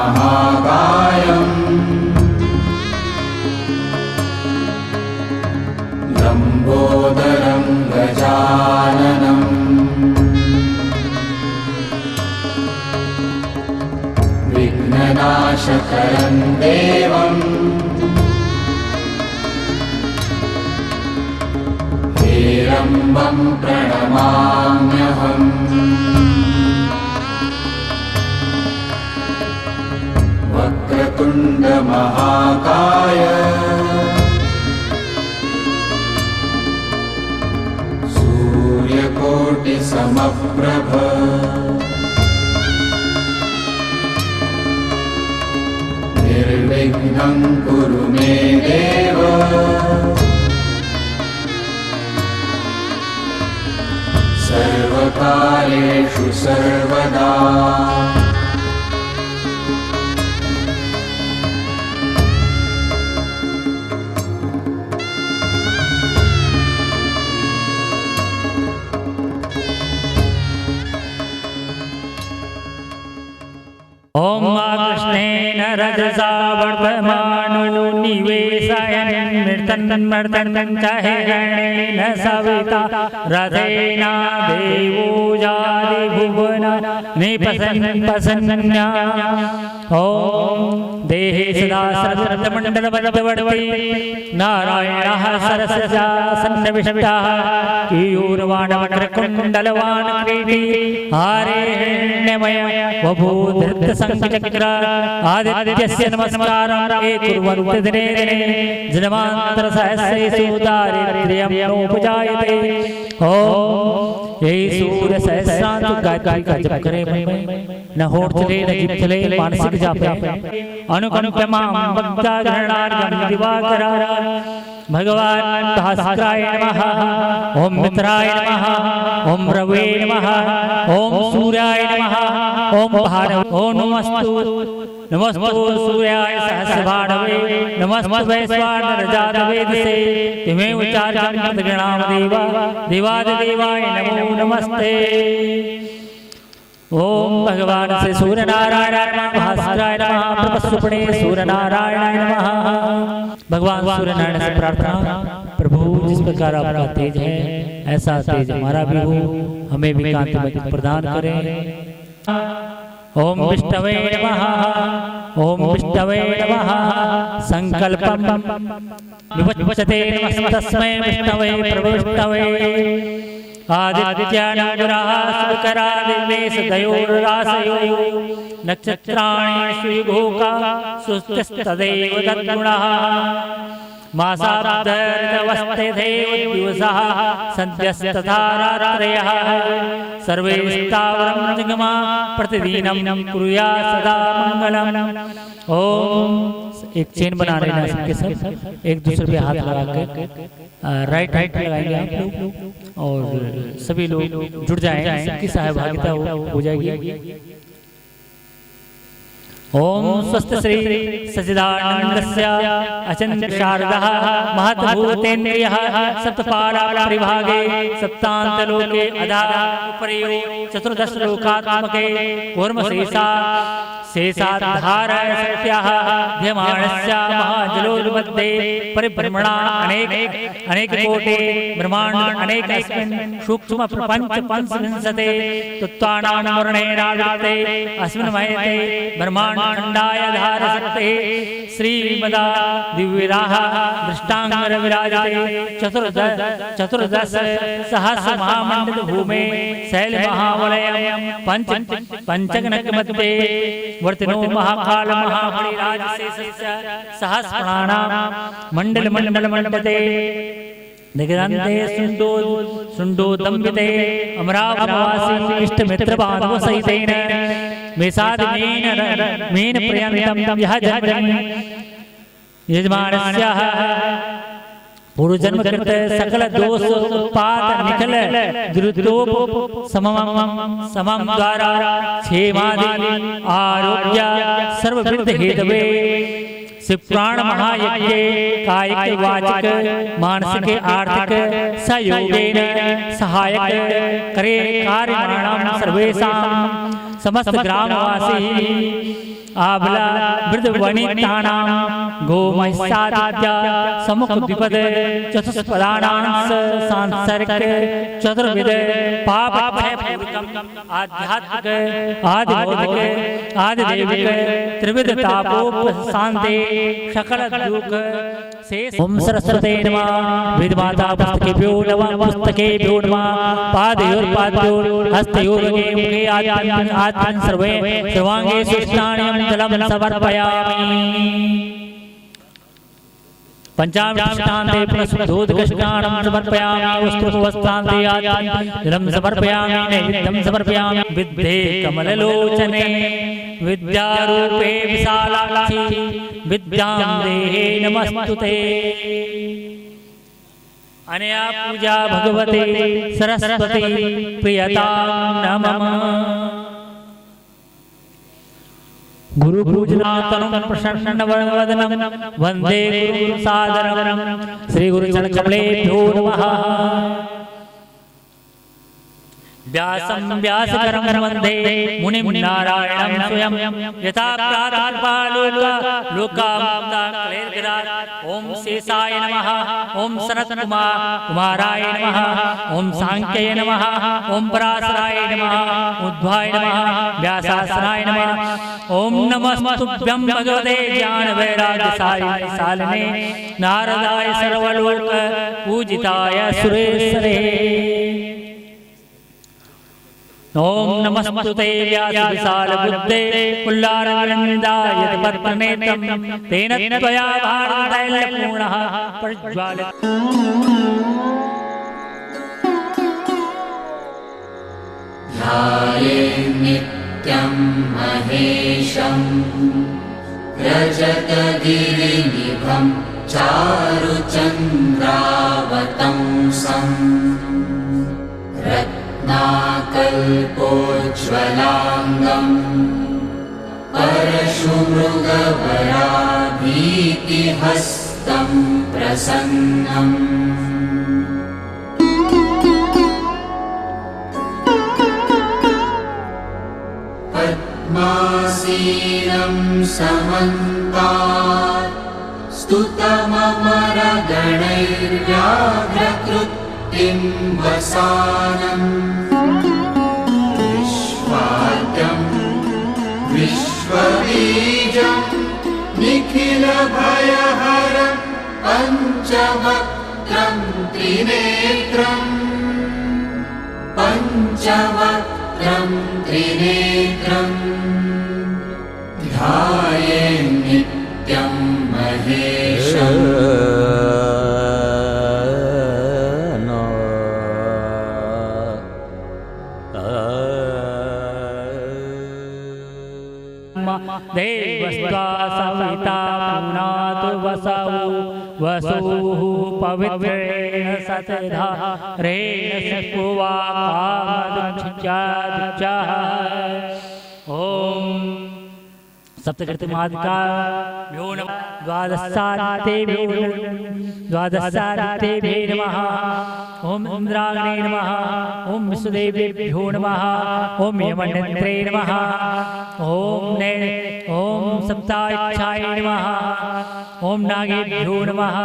महाकायम् लम्बोदरं गजाननम् विघ्ननाशकरं देवम् हेरम्बं प्रणमाम्यहम् वक्रतुण्ड महाकाय सूर्यकोटि समप्रभ निर्विघ्नं कुरु मे देव सर्वकार्येषु सर्वदा। ओम कृष्णेन रजसा वर्धमानो निवेशयन् मृतन् चाहेण सविता रथेना देवो जाति भुवन निपसन्न्या। ओम देहे सदा सर्वमण्डलवर्ती नारायणः सरसजा सन्नविष्टः केयूरवाणवक्रकुण्डलवान् क्रीडी हारेण्यमय वभूधृत संचक्र आदित्यस्य नमस्कारं कुर्वन्ति दिने दिने जन्मान्तर सहस्रेषु दारिद्र्यं नोपजायते। ओम ये सूर्य सहस्रांत गायत्री का जप करें न होठ चले न जीभ चले मानसिक जाप अनुकंपमां भक्ताग्रहणार्घं दिवाकरा। भगवान भास्कराय नमः। ओम मित्राय नमः। ओम रवे नमः। ओम सूर्याय नमः। ओम भानवे ओम नमस्तु नमस्तु सूर्याय सहस्रभानवे नमस्तु वैश्वानर जातवेदसे तिमे उच्चार्यं गणाम देवा देवादिदेवाय नमो नमस्ते। ओम भगवान से सूर्य नारायण नमः भास्कराय नमः प्रपस्वपणे सूर्य नारायणाय नमः। भगवान सूर्य नारायण से प्रार्थना, प्रभु जिस प्रकार आपका तेज है ऐसा तेज हमारा भी हो, हमें भी कांति प्रदान करें। ओम विष्णवे नमः। ओम विष्णवे नमः। संकल्पं विवच्यते नमस्तस्मै विष्णवे प्रविष्णवे। आदित्यानुग्रह सुकरा दिवेश दयोरासयो नक्षत्राणि श्रीघोका सुस्तस्तदेव तद्गुणः। मासाब्धर्तवस्ते देव दिवसः सन्ध्यस्तथा रात्रयः सर्वे स्थावरं जगमा प्रतिदिनं कुर्यात् सदा मंगलम्। ओम एक चेन बना लेना सबके सब, एक दूसरे पे हाथ लगा कर राइट लगाएंगे आप लोग और सभी लोग जुड़ जाएंगे, सबकी सहभागिता हो जाएगी। ओम स्वस्त श्री सच्चिदानन्दस्य अचन्द्र शारदः महद्भूतेन्द्रियः सप्तपाला परिभागे सप्तान्तलोके अधः उपरियो चतुर्दश लोकात्मके कूर्मशेषा शेषाधारः सत्याः ध्यमाणस्य महाजलोर्मध्ये परिभ्रमणा अनेक कोटि ब्रह्माण्ड अनेकस्मिन् सूक्ष्म प्रपञ्च पंचविंशते तत्त्वानां वर्णेनावृते अस्मिन् मयते ब्रह्माण्डाय धारसक्ते श्रीमदा दिव्यराः दृष्टाङ्गर विराजते चतुर्दश सहस्र महामण्डल भूमे शैल महावलयं पंचकनक मध्ये वर्तिनो महाकाल महाबलिराजशेषस्य सहस्राणां मंडल मंडलते निगरान्ते सुन्दोदम्बिते अमरावतिवासी इष्टमित्र बान्धव सहितेन मेन पर्यन्तं यः जन्म यजमानस्य पूर्वजन्म कृत सकल दोष पात निखल दुरुद्रोप समम द्वारा क्षेमादि आरोग्य सर्ववृद्ध हेतवे शिवपुराण महायज्ञ कायिक वाचिक मानसिक आर्थिक सहयोगेन सहायक करे कार्यमाणां सर्वेषां समस्त ग्रामवासी आबला वृद्ध वनितानां गोमहिषादित्य समुख विपद चतुष्पदानां सांसर्ग चतुर्विध पाप भयपूरितम् आध्यात्मिक आदिभौतिक आदिदैविक त्रिविध तापोपशान्ते सकल दुःख ओम सरस्वते नमः वेदमाता पुस्तकेभ्यो नमः पुस्तकेभ्यो नमः पादयोर्पाद्यो हस्तयोर्गे मुखे आत्मन् सर्वे सर्वांगे सुष्णाण्यं जलं समर्पयामि पंचामृतान्ते पुनस्सुद्धोदकस्नानं समर्पयामि वस्त्रोपवस्त्रान्ते जलं समर्पयामि नैवेद्यं समर्पयामि विद्ये कमललोचने विद्यारूपे विशालाक्षी विद्यां देहि नमस्तुते अनया पूजा भगवते सरस्वती प्रियतां नमः गुरु पूजनातनं प्रसन्नवदनं वन्दे गुरु सादरं श्री गुरु चरण कमलेभ्यो नमः व्यासं व्यासकरं वन्दे मुनिं नारायणं स्वयं यथा प्रातर्पालोका लोकामुक्ता ओम शेषाय नमः ओम सनत्कुमाराय नमः ओम सांख्याय नमः ओम पराशराय नमः उद्भाय नमः व्यासासनाय नमः ओम नमस्तुभ्यं भगवते ज्ञानवैराग्यशालिने नारदाय सर्वलोक पूजिताय सुरेश्वरे ओम नमस्तुते व्यासविशालबुद्धे पुल्लारविन्दाय पद्मनेत्रं तेन त्वया भारतैलपूर्णः प्रज्वालितः ध्यायेन्नित्यं महेशं रजतगिरिनिभं चारुचन्द्रावतंसं नाकल्पोज्ज्वलाङ्गं परशुमृगवराभीतिहस्तं प्रसन्नम् पद्मासीनं समन्तात् स्तुतममरगणैर्व्याघ्रकृत्तिं वसानम् विश्वाद्यं विश्वबीजं निखिलभयहरं पञ्चवक्त्रं त्रिनेत्रं त्रिनेत्रं ध्यायेन्नित्यं महेशम् देवस्त्वा सविता पुनातु वसौ वसुः पवित्रेण सतधारेण सत्पुवा कामदुच्छादुच्छः ओम सप्तकृतिमादिकाभ्यो नमः द्वादशादितेभ्यो नमः ओम इंद्राग्ने नमः ओम विष्णुदेवेभ्यो नमः ओम यमनेत्रे नमः ओम सप्ताक्षाय नमः ओम नागेभ्यो नमः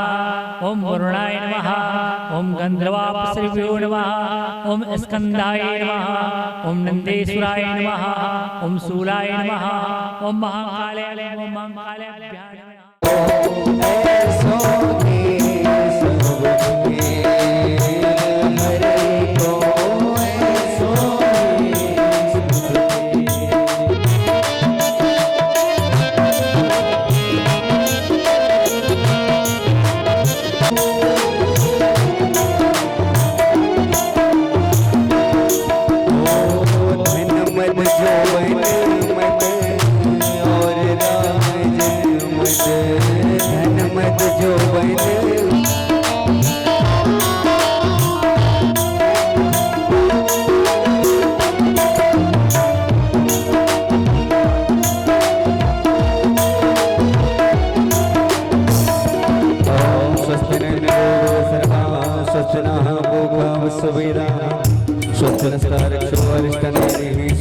ओम वरुणाय नमः ओम गंधर्वाप्सरेभ्यो नमः ओम स्कंदाय नमः ओम नंदेश्वराय नमः ओम शूलाय नमः ओम महाकालाय ओम महाकालाभ्यां स्वस्ति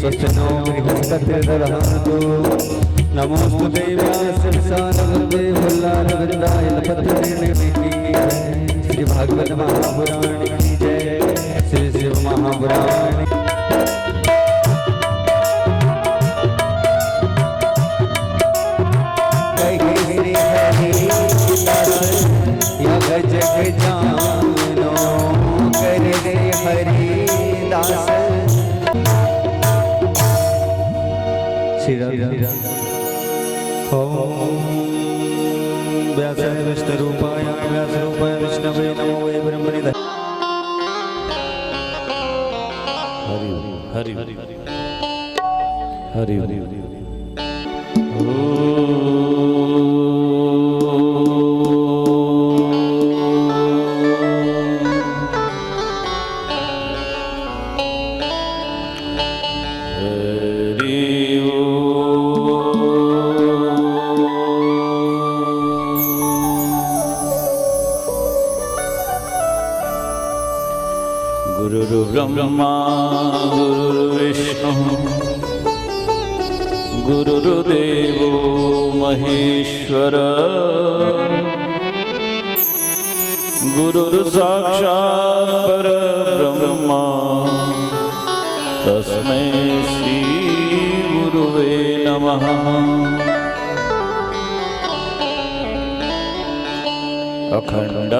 स्वस्तिनो बृहस्पतिर्दधातु नमोस्तुते व्यासविशालबुद्धे फुल्लारविन्दाय लपत्तनिर्मिते श्री भागवत महापुराण की जय। श्री शिव महापुराण श्री हरिदास यह जग जानो कर रे हरिदास। श्री ओम व्यासाय विष्णुरूपाय व्यासरूपाय विष्णवे नमो वै ब्रह्मणे। हरि हरि हरि हरि ब्रह्मा गुरुर्विष्णु गुरुर्देवो महेश्वर गुरुर्साक्षात् परब्रह्म तस्मै श्री गुरुवे नमः। अखंड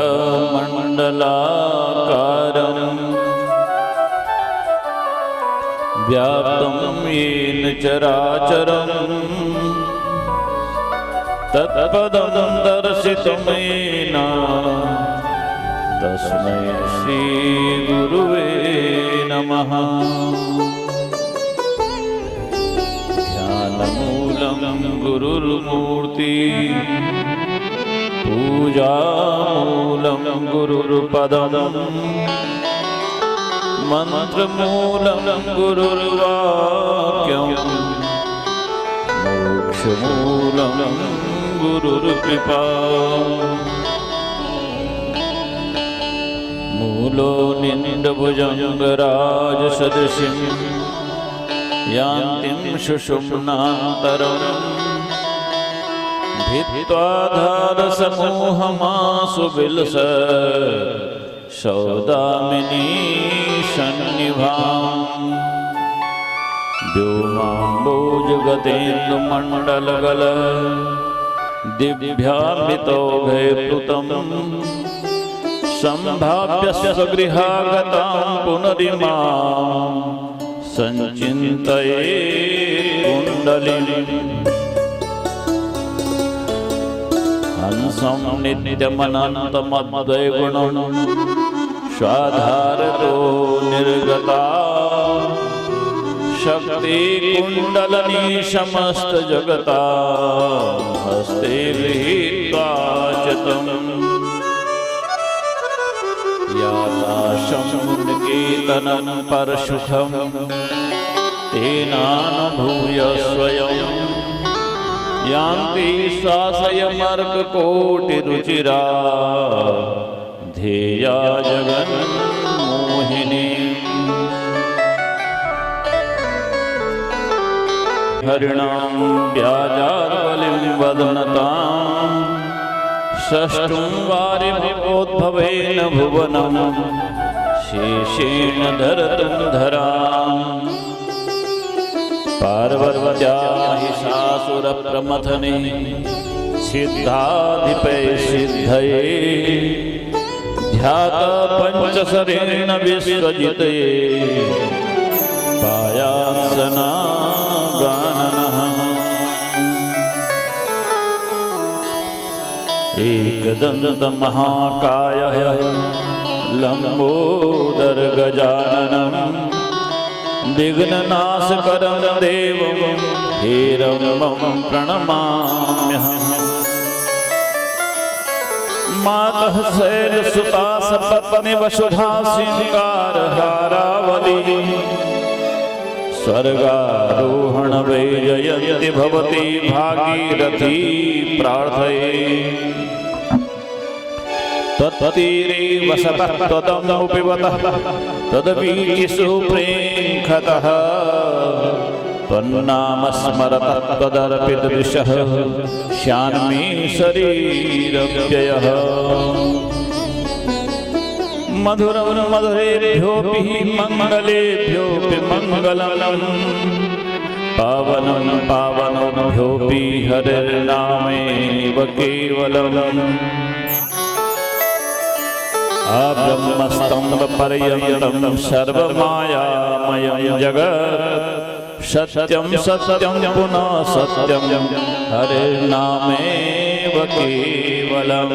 मंडलाकारं व्याप्तं येन चराचरं तत्पदं दर्शितं येन तस्मै श्री गुरुवे नमः। ध्यानमूलं गुरुर्मूर्ति पूजामूलं गुरुर्पदम् मंत्रमूलं गुरुर्वाक्यं मोक्षमूलं गुरुर्कृपा। मूलो निन्दभुजङ्गराजसदृशीं यान्तीं सुषुम्नान्तरम् भित्त्वाधारसमूहमासु विलसत् सौदामिनी सन्निभाम्। व्योमाम्बोजगतेन्दुमण्डलगल दिव्यामृतौघैर्प्लुतं सम्भाव्य स्वगृहागतां पुनरिमां सञ्चिन्तये कुण्डलिनीम्। हंसं नित्यमनन्तमद्वैगुणं स्वाधारतो निर्गता शक्ति कुंडलनी समस्त जगता हस्ते गृहीत्वा च तम्। यादाशं निकेतनं परशुखं तेनानुभूय स्वयं यान्ति श्वासयमर्ककोटिरुचिरा ध्येया जगन्मोहिनी। हरिणां व्याजाद्बलिं वदनतां षष्ठुं वारिभवोद्भवेन भुवनं शेषेण धरतुं धराम्। पार्वत्या हि सासुरप्रमथने सिद्धाधिपै सिद्धये ध्याता पंचसरेण विश्वजितये पायात्सना गाननः। एकदन्तमहाकायः लम्बोदरगजाननं विघ्ननाशकरं देवं हेरम्बं प्रणमाम्यहम्। मातः शैलसुता सपत्नी वसुधा सिंगारहारावली स्वर्गारोहण वैजयन्ति भवती भागीरथी प्रार्थये। त्वत्तीरे वसतः त्वदमुपिवतः तदवीचिषु प्रेङ्खतः त्वन्नाम स्मरतः त्वदर्पितदृशः श्यान्मे शरीरव्ययः मधुरं मधुरेभ्योऽपि मङ्गलेभ्योऽपि मङ्गलम् पावनं पावनभ्योऽपि हरिर्नामेव केवलम् अब्रह्मस्तम्भपर्यन्तं सर्वमायामयं जगत् सत्यं सत्यं पुनः सत्यं हरिर्नामेव केवलम्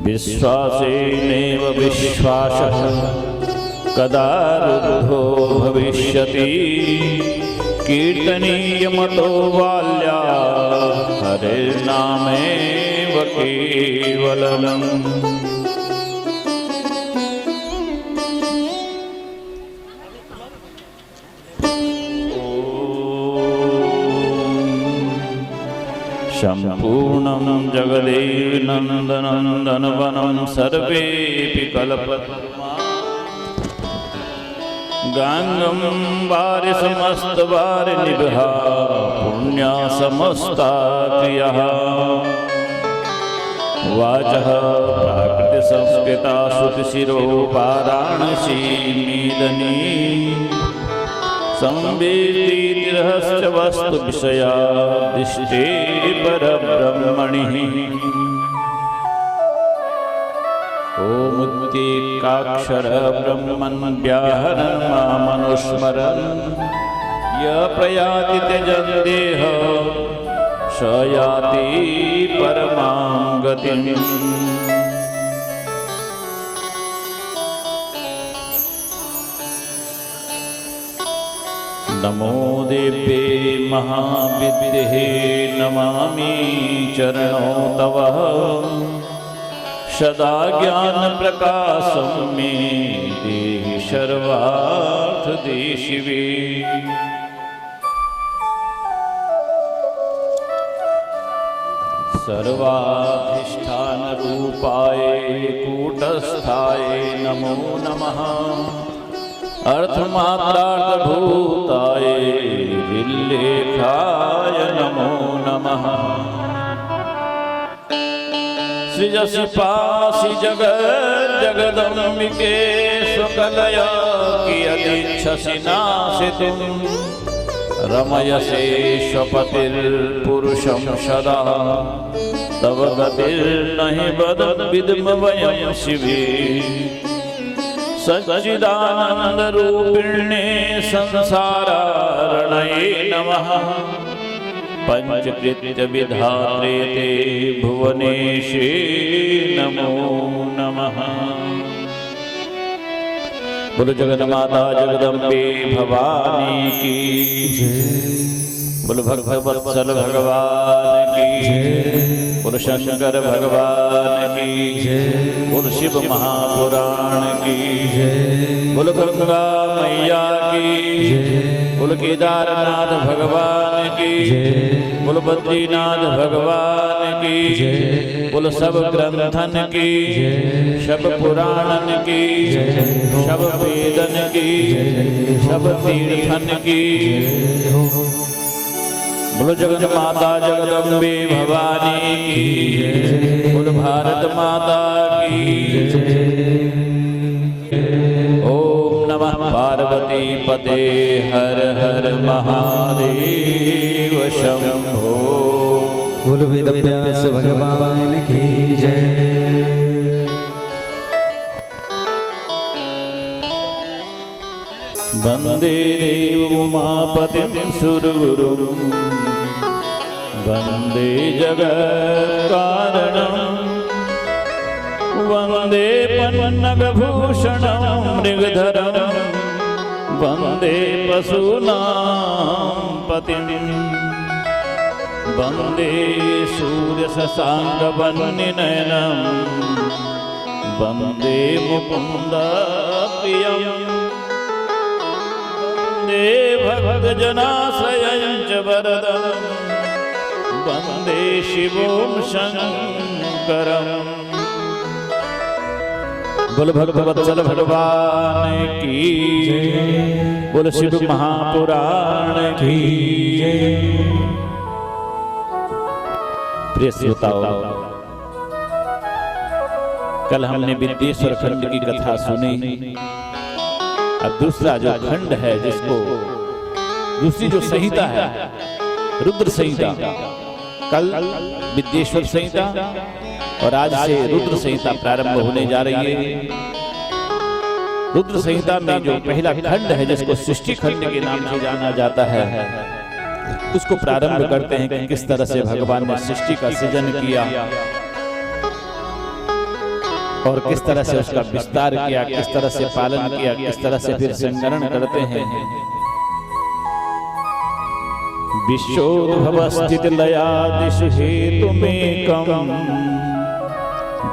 विश्वासेनैव विश्वासः कदा रुद्धो भविष्यति कीर्तनीयमतो बाल्यात् हरिर्नामेव केवलम् सम्पूर्णं जगदेव नन्दनन्दनवनं सर्वेऽपि कल्पतरुः गांगं वारि समस्तवारि निभा पुण्या समस्ता क्रियः वाचः प्राकृति संस्कृता श्रुतिशिरो वाराणसी मीदनी संवेदीतिरहस्य वस्तु विषया दिष्टे परब्रह्मणिः ओमुद्येकाक्षर ब्रह्मन् व्याहरन् मामनुस्मरन् य प्रयाति त्यजन् देह स याति परमां गतिम् नमो देव्ये महाविद्ये नमामि चरणौ तव सदा ज्ञान प्रकाशं मे देहि सर्वार्थदे शिवे सर्वाधिष्ठान रूपाय कूटस्थाय नमो नमः अर्थमात्रार्थभूताय विल्लेखाय नमो नमः सृजसि पासि जगदम्बिके स्वकलया कियदिच्छसि नाशितुम् रमयसे स्वपतिर्पुरुषं सदा तव गतिर्नहि वदद्विद्म वयं शिवे सच्चिदानन्दरूपिणे संसारारणये नमः पंचकृत्य विधात्रे ते भुवनेशे नमो नमः बोलो जगन्माता जगदम्बे भवानी की बोलो भक्तवत्सल भगवान की बोलो शंकर भगवान की बोलो शिव महापुराण की बोलो गंगा मैया की बोलो केदारनाथ भगवान की बोलो बद्रीनाथ भगवान की बोलो सब ग्रंथन की सब पुराणन की सब वेदन की सब तीर्थन की बोलो जगत माता जगदम्बे भवानी की बोलो भारत माता की ओम नमः पार्वती पते हर हर महादेव शंभो बोलो वेदव्यास भगवान की जय वंदे देव उमापतिं सुरगुरुं वंदे जगत्कारणं वंदे पन्नगभूषणं मृगधरं वंदे पशूनां पतिं वंदे सूर्यशशाङ्कवह्निनयनं वंदे मुकुन्द प्रियं वन्दे भक्त जनाश्रयं च वरदं वन्दे शिवं शंकरम्। बोल भगवत्सल भगवान की, बोल शिव महापुराण की। प्रिय श्रोताओ, कल हमने विद्येश्वर खंड की कथा सुनी। अब दूसरा जो खंड है, जिसको दूसरी जो संहिता है रुद्र संहिता, कल विद्येश्वर संहिता और आज से रुद्र संहिता प्रारंभ होने जा रही है। रुद्र संहिता में जो पहला खंड है, जिसको सृष्टि खंड के नाम से जाना जाता है, उसको प्रारंभ करते हैं कि किस तरह से भगवान ने सृष्टि का सृजन किया और किस तरह से उसका विस्तार किया, किस तरह से पालन किया, किस तरह से फिर संग्रहण करते हैं। विश्वोद्भव स्थित लयादिषु हेतुमेकम्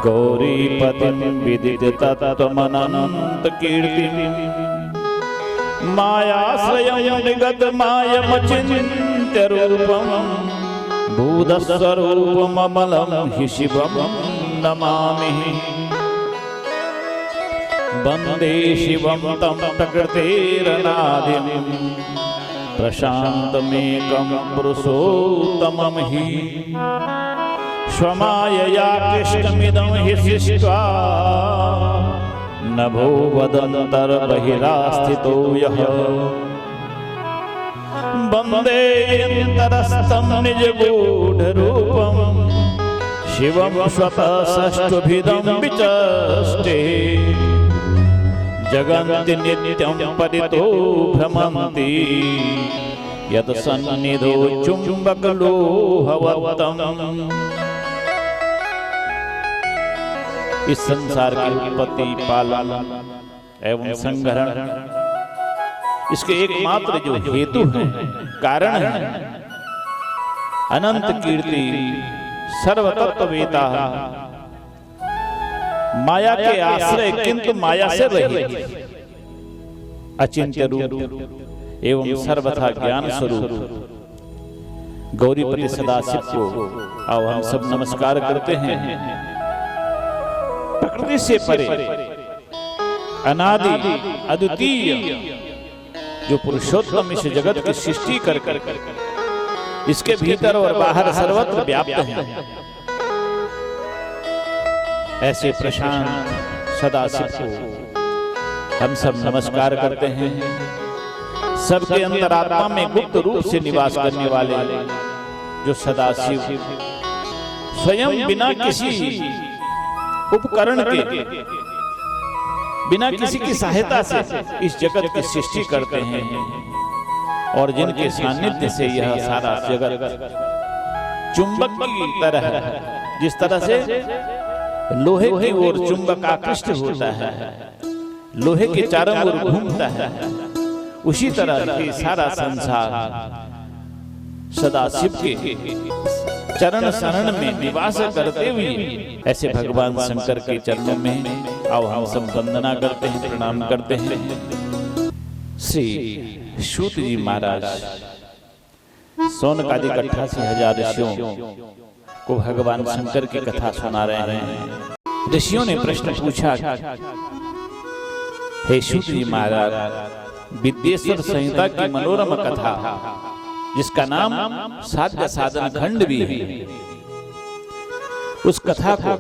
गौरीपतिं विदित तत्त्वमनंत कीर्तिं मायाश्रयं निगत मायमचिन्त्य रूपं भूतस्वरूपममलं हि शिवं नमामि। वन्दे शिवं तं प्रकृतेरनादिं प्रशान्तमेकं पुरुषोत्तमं हि स्वमायया कृष्णमिदं हि सृष्ट्वा नभो वदन्तर्बहिरास्थितो यः वन्देऽन्तरस्थं निजगूढरूपं शिवं स्वतः षष्ठभिदं विचष्टे जगन्ति नित्यं परितो भ्रमन्ति यत् सन्निधौ चुम्बकलोहवत्तम्। इस संसार की उत्पत्ति, पालन एवं संग्रहण, इसके एकमात्र जो हेतु हैं, कारण हैं, अनंत कीर्ति, सर्वतत्ववेता, माया के आश्रय किंतु माया से रहित, अचिंत्य रूप एवं सर्वथा ज्ञान स्वरूप गौरीपति सदाशिव को आओ हम सब नमस्कार करते हैं। प्रकृति से परे अनादि अद्वितीय जो पुरुषोत्तम इस जगत की सृष्टि कर इसके भीतर और बाहर सर्वत्र व्याप्त हैं, ऐसे प्रशांत सदाशिव को हम सब नमस्कार करते हैं। सबके अंतरात्मा में गुप्त रूप से निवास करने वाले जो सदाशिव स्वयं बिना किसी उपकरण के, बिना किसी की सहायता से इस जगत की सृष्टि करते हैं और जिनके सानिध्य से यह सारा जगत चुंबक की तरह, जिस तरह से लोहे की ओर चुंबक आकृष्ट होता है, लोहे के चारों ओर घूमता है, उसी तरह ये सारा संसार सदाशिव के चरण शरण में निवास करते हुए ऐसे भगवान शंकर के चरणों में आओ हम सब वंदना करते हैं, प्रणाम करते हैं। श्री सूत जी महाराज सौनकादि 88,000 ऋषियों को भगवान शंकर की कथा सुना रहे हैं। ऋषियों ने प्रश्न पूछा, हे सूत जी महाराज, विद्येश्वर संहिता की मनोरम कथा, जिसका नाम साध्य साधन खंड भी है, उस कथा को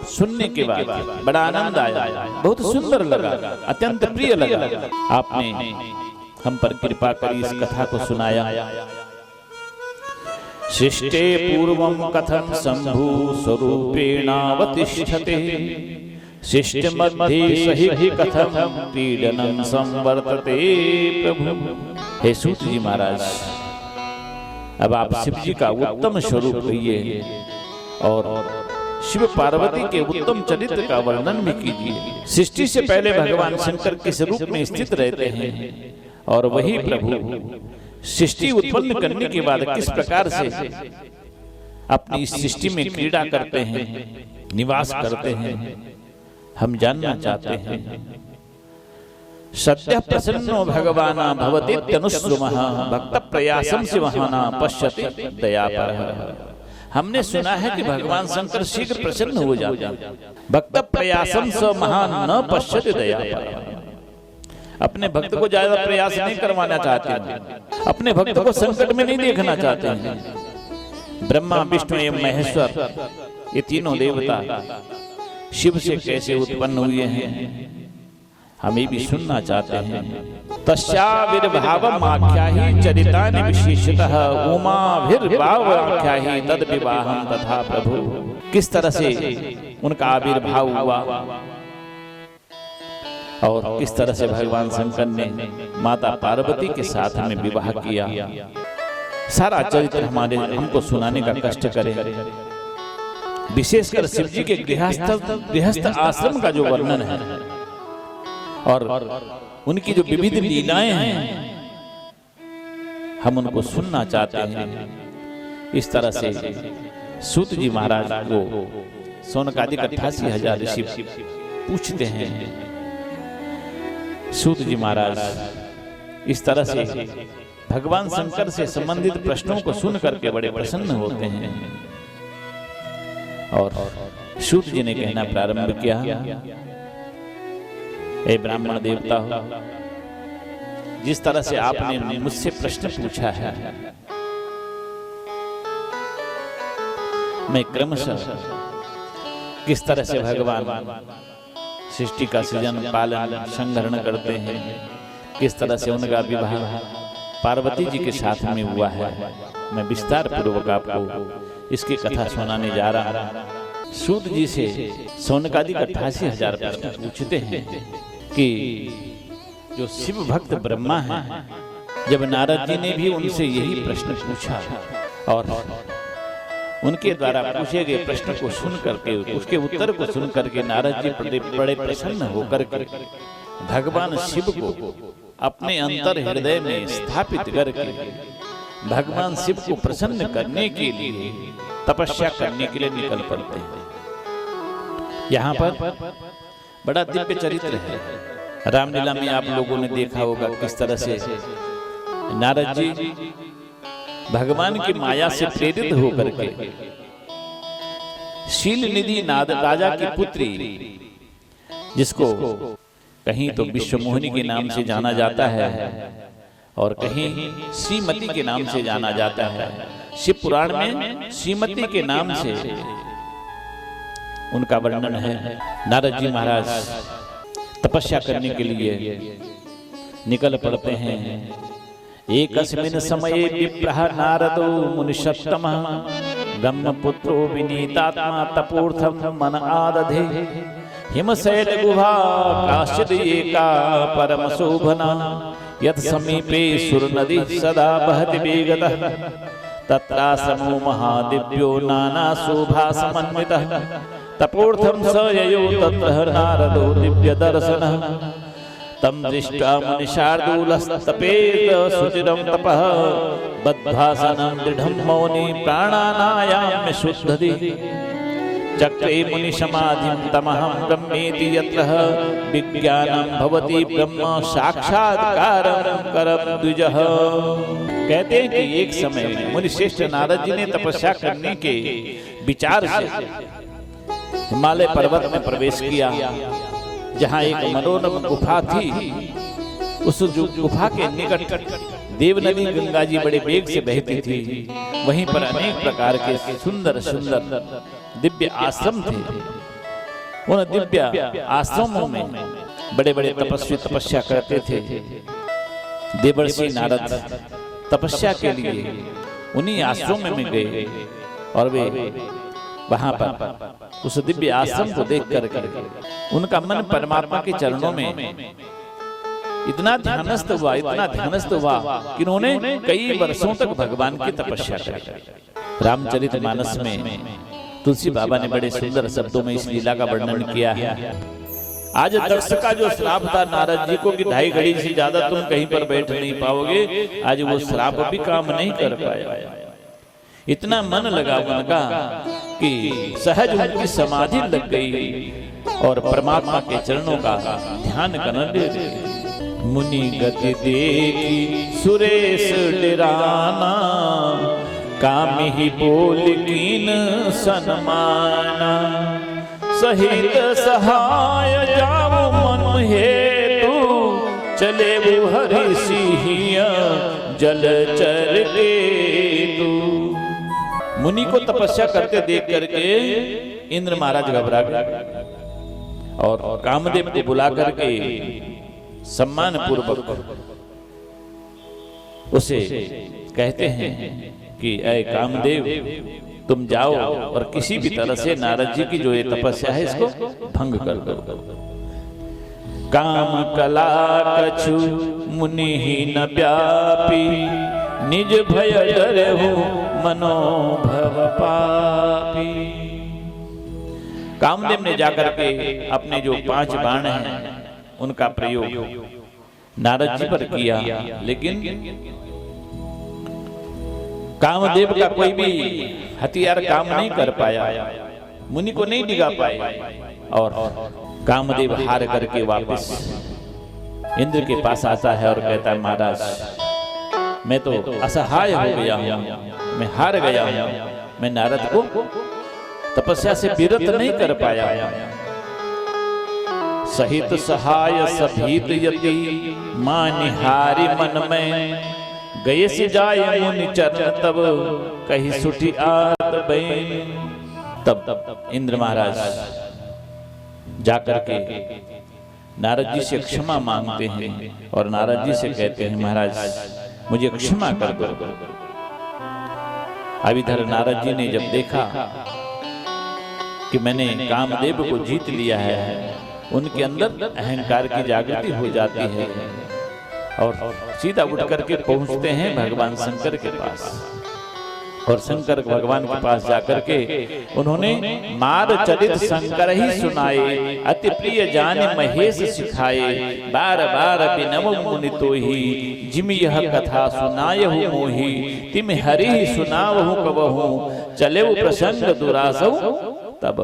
सुनने के बाद बड़ा आनंद आया, बहुत सुंदर लगा, अत्यंत प्रिय लगा। आपने हम पर कृपा करी इस कथा को सुनाया। सृष्टे पूर्वं कथं शंभु स्वरूपेणावतिष्ठते सृष्टि मध्ये सहि कथं पीडनं संवर्तते प्रभु। हे सूत जी महाराज, अब आप शिव जी का उत्तम स्वरूप कहिए और शिव पार्वती के उत्तम चरित्र का वर्णन भी कीजिए। सृष्टि से पहले भगवान शंकर किस रूप में स्थित रहते हैं और वही प्रभु सृष्टि उत्पन्न करने के बाद किस प्रकार से अपनी इस सृष्टि में क्रीड़ा करते हैं, निवास करते हैं, हम जानना चाहते हैं। सद्यः प्रसन्नो भगवान् भवतीत्यनुश्रुमः भक्त प्रयासं शिवहाना पश्यति दयापरः। हमने सुना है कि भगवान शंकर शीघ्र प्रसन्न हो जाते हैं। भक्त प्रयासम स महान न पश्यति दयापरः। अपने भक्त को ज्यादा प्रयास नहीं करवाना चाहते हैं, अपने भक्त को संकट में नहीं देखना चाहते हैं। ब्रह्मा विष्णु एवं महेश्वर ये तीनों देवता शिव से कैसे उत्पन्न हुए हैं हमें भी सुनना चाहते हैं। तस्याविर्भावम् आख्याहि चरितानि विशेषतः उमाभिर्भाव आख्याहि तद विवाहं तथा प्रभु। किस तरह से उनका आविर्भाव हुआ और किस तरह से भगवान शंकर ने माता पार्वती के साथ में विवाह किया, सारा चरित्र हमारे हमको सुनाने का कष्ट करें। विशेषकर शिव जी के गृहस्थ आश्रम का जो वर्णन है और उनकी जो विविध लीलाएं हैं हम उनको सुनना चाहते हैं। इस तरह से सूत जी महाराज को सौनकादिक 88,000 ऋषि पूछते हैं। सूत जी महाराज इस तरह से भगवान शंकर से संबंधित प्रश्नों को सुन करके बड़े प्रसन्न होते हैं और सूत जी ने कहना प्रारंभ किया, हे ब्राह्मण देवता हो, जिस तरह से आपने मुझसे प्रश्न पूछा है मैं क्रमशः किस तरह से भगवान सृष्टि का सृजन पालन संग्रहण करते हैं, किस तरह से उनका विवाह पार्वती जी के साथ में हुआ है, मैं विस्तार पूर्वक आपको इसकी कथा सुनाने जा रहा हूं। सूत जी से सौनकादिक 88,000 प्रश्न पूछते हैं कि जो शिव भक्त ब्रह्मा हैं, जब नारद जी ने भी उनसे यही प्रश्न पूछा और उनके द्वारा पूछे गए प्रश्न को सुन करके उसके उत्तर को सुन करके नारद जी बड़े प्रसन्न होकर के भगवान शिव को अपने अंतर हृदय में स्थापित करके भगवान शिव को प्रसन्न करने के लिए तपस्या करने के लिए निकल पड़ते हैं। यहाँ पर बड़ा दिव्य चरित्र है। रामलीला में आप लोगों ने देखा होगा किस तरह से नारद जी भगवान की माया से प्रेरित होकर के शील निधि राजा की पुत्री, जिसको कहीं तो विश्वमोहिनी के नाम से जाना जाता है और कहीं श्रीमती के नाम से जाना जाता है। शिव पुराण में श्रीमती के नाम से उनका वर्णन है। नारद जी महाराज तपस्या करने के लिए निकल पड़ते हैं। एकस्मिन् समये विप्रः नारदो मुनिषत्तमः ब्रह्मपुत्रो विनीतात्मा तपोर्थं मन आदधे हिमशैल गुहा काश्चिद् एका परमशोभना यत् समीपे सुरनदी सदा बहति वेगतः तत्राश्रमो महादिव्यो नाना शोभा समन्वितः तपोर्थं स ययो तत्र नारदो दिव्य दर्शनः तम दृष्ट्वा मुनिशार्दूलस्तपेत सुचिरं तपः बद्धासनं दृढं मौनी प्राणानायाम्य शुद्धति चक्रे मुनि समाधिं तमहं ब्रह्मेति यत्र विज्ञानं भवति ब्रह्म साक्षात्कारं करं द्विजः। कहते हैं कि एक समय में मुनि श्रेष्ठ नारद जी ने तपस्या करने के विचार से हिमालय पर्वत में प्रवेश किया, जहाँ एक मनोरम गुफा थी। उस गुफा के निकट देवनदी गंगा जी बड़े वेग से बहती थी। वहीं पर अनेक प्रकार के सुंदर सुंदर दिव्य आश्रम थे। उन दिव्य आश्रमों में बड़े बड़े तपस्वी तपस्या करते थे। देवर्षि नारद तपस्या के लिए उन्हीं आश्रमों में गए और वे वहां पर उस दिव्य आश्रम को देख करके उनका मन परमात्मा के चरणों में इतना ध्यानस्थ हुआ कि उन्होंने कई वर्षों तक भगवान की तपस्या की। रामचरितमानस में तुलसी बाबा ने बड़े सुंदर शब्दों में इस लीला का वर्णन किया है। आज दक्ष का जो श्राप था नारद जी को कि 2.5 घड़ी से ज्यादा तुम कहीं पर बैठ नहीं पाओगे, आज वो श्राप भी काम नहीं कर पाया। इतना मन लगा उनका कि सहज उनकी समाधि लग गई और परमात्मा के चरणों का ध्यान करने लगे। मुनि गति देखी सुरेश डिराना, कामी ही बोल कीन सन्माना। सहित सहाय जाओ मन हेतु, चले वो हरि सिंहिया जलचर केतु। मुनि को तपस्या करते देख करके इंद्र महाराज घबरा गए और कामदेव को बुला करके सम्मान पूर्वक उसे कहते हैं कि ऐ कामदेव, तुम जाओ और किसी भी तरह से नारद जी की जो ये तपस्या है इसको भंग कर दो। काम कला कछु मुनि ही न व्यापी, निज भय डरहु मनोभव पापी। कामदेव ने जाकर के अपने जो 5 बाण हैं उनका प्रयोग नारद जी पर किया, लेकिन कामदेव का कोई भी हथियार काम नहीं कर पाया, मुनि को नहीं डिगा पाए और कामदेव हार करके वापस इंद्र के पास आता है और कहता है, महाराज मैं तो असहाय हो गया हूं, मैं हार गया हूं, मैं नारद को तपस्या से विरत नहीं कर पाया। सहित सहाय सभीत यति, मानिहारी मन में, गए से जाए मुनि चरण तब, कही सुठी आत बैन। तब इंद्र महाराज जाकर के नारद जी से क्षमा मांगते हैं और नारद जी से कहते हैं, महाराज मुझे क्षमा कर दो। अब इधर नारद जी ने जब देखा कि मैंने कामदेव को जीत लिया है, उनके अंदर अहंकार की जागृति हो जाती है और सीधा उठ करके पहुंचते हैं भगवान शंकर के पास। और शंकर भगवान के पास जाकर के उन्होंने मार चरित शंकर ही सुनाए, अति प्रिय जान महेश सिखाए, बार बार बिनव मुनि तो ही, जिम यह कथा सुनायहु मोहि, तिम हरि सुनावहु कबहु, चले वो प्रसंग दुरासौ तब।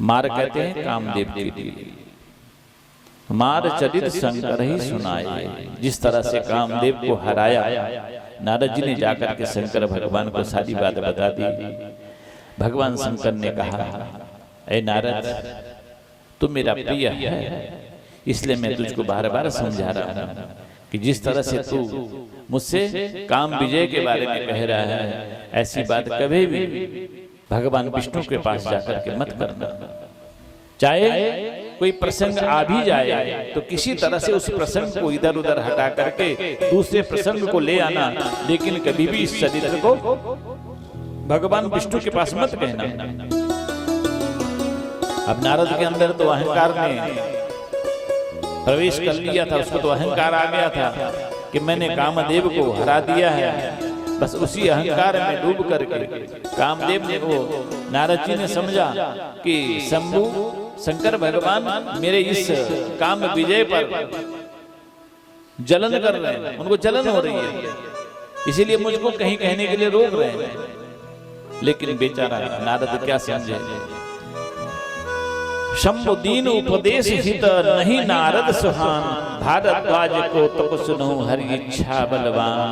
मार कहते हैं कामदेव के लिए, मार चरित शंकर ही सुनाए। जिस तरह से कामदेव को हराया, नारद जी ने जाकर के शंकर भगवान को सारी बात बता दी। भगवान शंकर ने कहा, ऐ नारद तू मेरा प्रिय है, इसलिए मैं तुझको बार बार समझा रहा हूं कि जिस तरह से तू मुझसे काम विजय के बारे में कह रहा है, ऐसी बात कभी भी भगवान विष्णु के पास जाकर के मत करना। चाहे कोई प्रसंग आ भी जाए तो किसी तरह से उस प्रसंग को इधर उधर हटा करके दूसरे प्रसंग को ले आना, लेकिन कभी भी इस चरित्र को भगवान विष्णु के पास मत कहना। अब नारद के अंदर तो अहंकार ने प्रवेश कर लिया था, उसको तो अहंकार आ गया था कि मैंने कामदेव को हरा दिया है। बस उसी अहंकार में डूब करके कामदेव ने वो नारद जी ने समझा कि शंभु शंकर भगवान मेरे इस काम विजय पर जलन कर रहे हैं, उनको जलन हो रही है, इसीलिए मुझको कहीं कहने के लिए रोक रहे हैं। लेकिन बेचारा नारद क्या समझे, शंभु दीन उपदेश हित नहीं नारद सुहान, भारद्वाज को तप सुनो हरि इच्छा बलवान।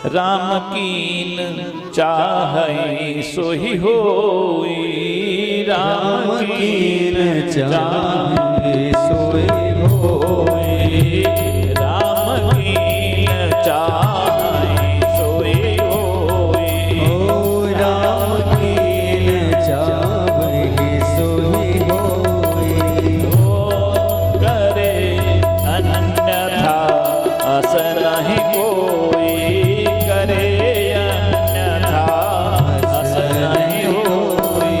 राम कीन चाहै सोहि होई, राम कीन चाहै सोहि होई, राम कीन चाहै सोहि होई, राम कीन चाहै सोहि होई। करे अन्यथा अस नहीं कोई, करे अन्यथा अस नहीं होई,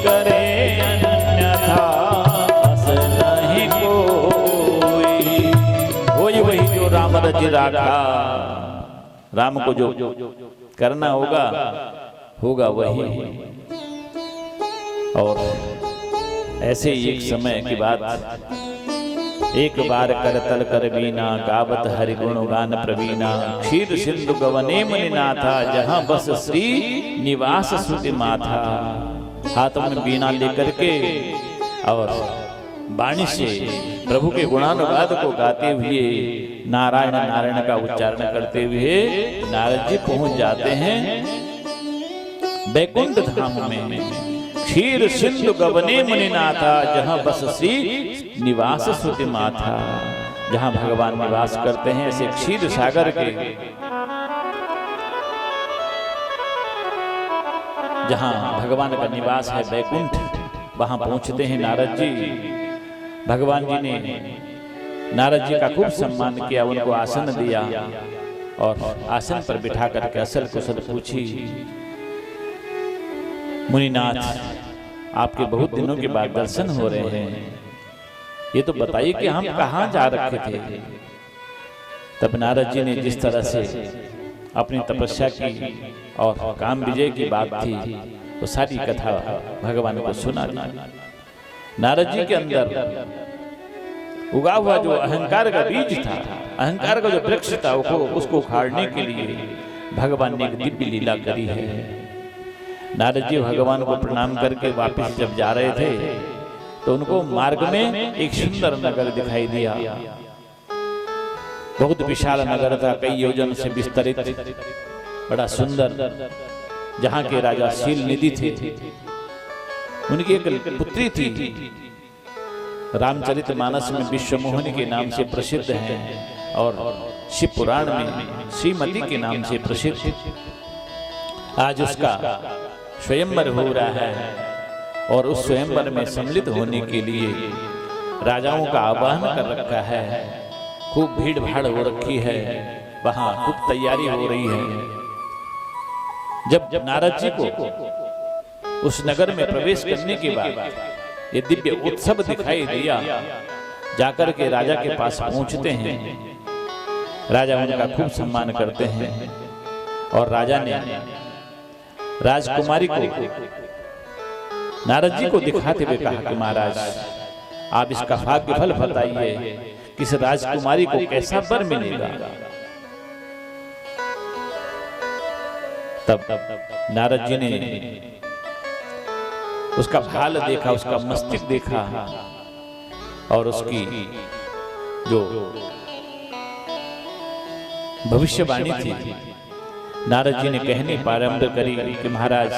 करे अन्यथा अस नहीं कोई। वही जो राम रच राखा, राम को जो करना होगा होगा वही। और ऐसे ही एक समय की बात, एक बार कर तल कर बीना, गावत हरि गुण गान प्रवीणा, क्षीर सिंधु गवने मुनिनाथा, जहां बस श्री निवास सुति माथा। हाथों में बीना लेकर के और बाणी से प्रभु के गुणानुवाद को गाते हुए नारायण नारायण का उच्चारण करते हुए नारद जी पहुंच जाते हैं बैकुंठ धाम में। क्षीर सिंधु गवने मुनिनाथा, जहां बस श्री निवास श्रुति माथा, जहां भगवान निवास करते हैं ऐसे क्षीर सागर के जहां भगवान का निवास है बैकुंठ, वहां पहुंचते हैं नारद जी। भगवान जी ने नारद जी का खूब सम्मान किया, उनको आसन दिया और आसन पर बिठा करके असल कुशल पूछी। मुनिनाथ, आपके बहुत दिनों के बाद दर्शन हो रहे हैं, ये तो बताइए कि हम कहाँ जा रखे थे। तब नारद जी ने जिस तरह से अपनी तपस्या की और काम विजय की बात थी, वो सारी कथा भगवान को सुना दी। नारद जी के अंदर उगा हुआ जो अहंकार का बीज था, अहंकार का जो वृक्ष था, उसको उखाड़ने के लिए भगवान ने एक दिव्य लीला करी है। नारद जी भगवान को प्रणाम करके वापस जब जा रहे थे तो उनको मार्ग में एक सुंदर नगर दिखाई दिया। बहुत विशाल नगर था, कई योजन से विस्तरित, बड़ा सुंदर, जहां के राजा शील निधि थे। उनकी एक पुत्री थी, रामचरितमानस में विश्वमोहनी के नाम से प्रसिद्ध है और शिव पुराण में श्रीमती के नाम से प्रसिद्ध। आज उसका स्वयंवर हो रहा है और उस स्वयंवर में सम्मिलित होने के लिए राजाओं का आह्वान कर रखा है। खूब भीड़ भाड़ हो रखी है, वहां खूब तैयारी हो रही है। जब नारद जी को उस नगर में प्रवेश करने के बाद ये दिव्य उत्सव दिखाई दिया, जाकर के राजा के पास पहुंचते हैं। राजा उनका खूब सम्मान करते हैं और राजा ने राजकुमारी को नारद जी को दिखाते हुए कहा कि महाराज, आप इसका भाग्य फल बताइए कि इस राजकुमारी को कैसा वर मिलेगा। तब नारद जी ने उसका भाल देखा, उसका मस्तिष्क देखा और उसकी जो भविष्यवाणी थी, नारद जी ने कहने प्रारंभ करी कि महाराज,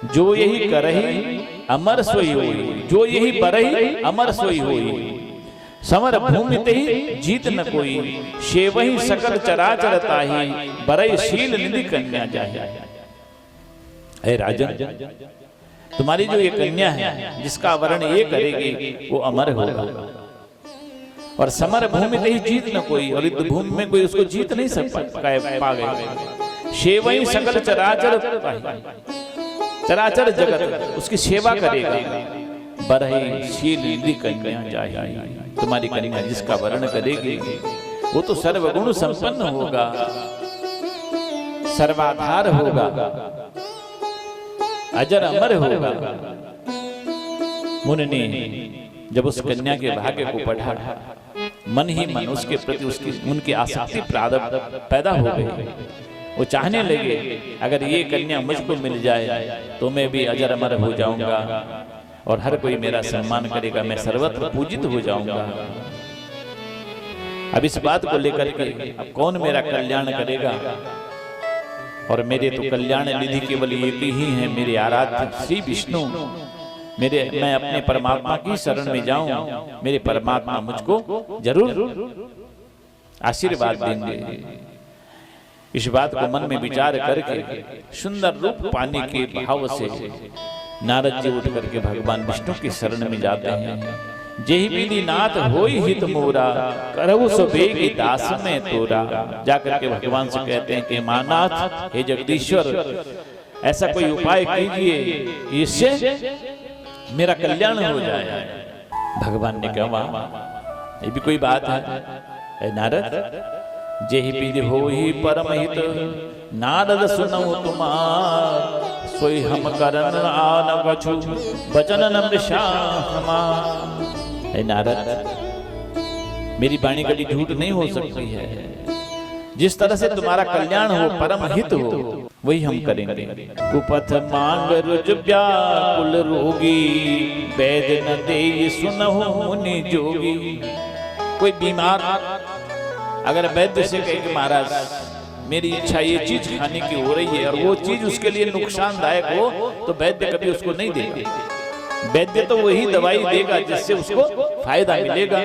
जो यही करही अमर सोई होई, जो यही बरही अमर सोई होई, समर भूमि ते ही जीत न कोई, सेवही सकल चराचर ताही, बरई शील निधि कन्या जाहि। हे राजन, तुम्हारी जो ये कन्या है जिसका वर्ण ये करेगी वो अमर होगा, और समर भूमि ते ही जीत न कोई, और युद्ध भूमि में कोई उसको जीत नहीं पा गए। सेवही सकल चराचर ताही, चराचर जगत उसकी सेवा करेगा। बरही शील निधि कन्या जाहि, तुम्हारी कन्या जिसका वर्ण करेगी वो तो सर्वगुण संपन्न होगा, सर्वाधार होगा, अजर अमर होगा। मुनि ने जब उस कन्या के भाग्य को पढ़ा, मन ही मन उसके प्रति उनकी आसक्ति पैदा हो गई। वो चाहने लगे, अगर ये कन्या मुझको मिल जाए तो मैं भी अजर अमर हो जाऊंगा और हर कोई मेरा सम्मान करेगा, मैं सर्वत्र पूजित हो जाऊंगा। अब इस बात को लेकर के अब कौन मेरा कल्याण करेगा, और मेरे तो कल्याण निधि केवल एक ही है, मेरे आराध्य श्री विष्णु। मैं अपने परमात्मा की शरण में जाऊं, मेरे परमात्मा मुझको जरूर आशीर्वाद देंगे। इस बात को मन में विचार करके सुंदर रूप पाने के भाव से नारद जी उठ करके भगवान विष्णु की शरण में जाते हैं। जेहि विधि नाथ होई हित मोरा, करहु सो बेगी दास में तोरा। जाकर के भगवान से कहते हैं कि मानाथ, हे जगदीश्वर, ऐसा कोई उपाय कीजिए इससे मेरा कल्याण हो जाए। भगवान ने कहा, ये भी कोई बात है नारद? जेहि विधि होई परम हित, नारद सुनऊ तुमार, सोई हम करन आन कछु, बचन न मृषा हमार। नारद, मेरी वाणी कभी झूठ नहीं हो सकती है। जिस तरह से तुम्हारा कल्याण हो, परम हित हो, वही हम करेंगे। कुपथ मांग रुज व्याकुल रोगी, वैद न देई सुनहु निजोगी। कोई बीमार अगर वैद्य से कहे कि महाराज मेरी इच्छा ये चीज खाने की हो रही है और वो चीज उसके लिए नुकसानदायक हो, तो वैद्य कभी उसको नहीं देगा। वैद्य तो वही दवाई देगा जिससे उसको फायदा मिलेगा।